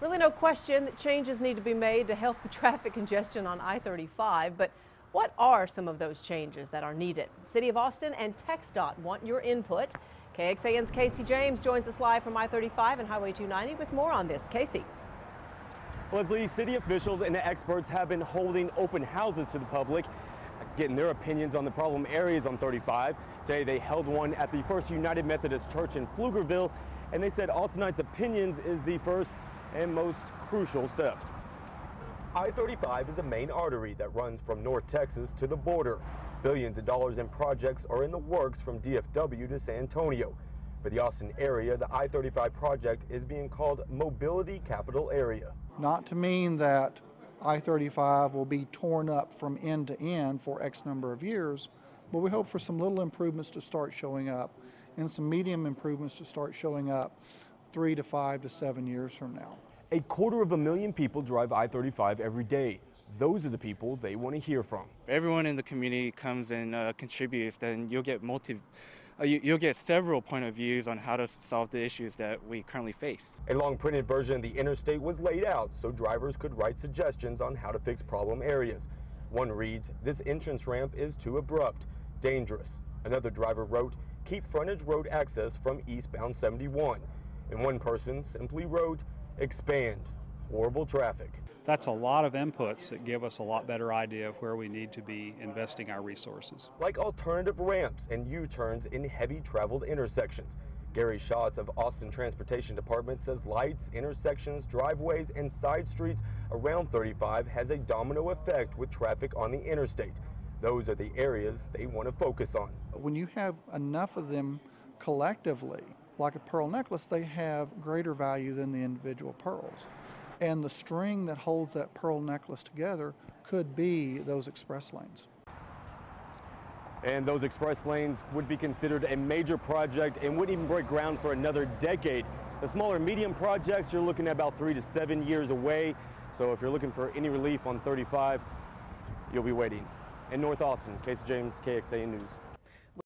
Really no question that changes need to be made to help the traffic congestion on I-35, but what are some of those changes that are needed? City of Austin and TxDOT want your input. KXAN's Casey James joins us live from I-35 and Highway 290 with more on this. Casey. Leslie, city officials and experts have been holding open houses to the public, getting their opinions on the problem areas on 35. Today they held one at the First United Methodist Church in Pflugerville, and they said Austinites' opinions is the first and most crucial step. I-35 is a main artery that runs from North Texas to the border. Billions of dollars in projects are in the works from DFW to San Antonio. For the Austin area, the I-35 project is being called Mobility Capital Area. Not to mean that I-35 will be torn up from end to end for X number of years, but we hope for some little improvements to start showing up and some medium improvements to start showing up 3 to 5 to 7 years from now. 250,000 people drive I-35 every day. Those are the people they want to hear from. If everyone in the community comes and contributes, then you'll get several point of views on how to solve the issues that we currently face. A long printed version of the interstate was laid out so drivers could write suggestions on how to fix problem areas. One reads, "This entrance ramp is too abrupt, dangerous." Another driver wrote, "Keep frontage road access from eastbound 71. And one person simply wrote, "Expand, horrible traffic." That's a lot of inputs that give us a lot better idea of where we need to be investing our resources. Like alternative ramps and U-turns in heavy traveled intersections. Gary Schatz of Austin Transportation Department says lights, intersections, driveways, and side streets around 35 has a domino effect with traffic on the interstate. Those are the areas they want to focus on. When you have enough of them collectively, like a pearl necklace, they have greater value than the individual pearls. And the string that holds that pearl necklace together could be those express lanes. And those express lanes would be considered a major project and wouldn't even break ground for another decade. The smaller medium projects, you're looking at about 3 to 7 years away. So if you're looking for any relief on 35, you'll be waiting. In North Austin, Casey James, KXAN News.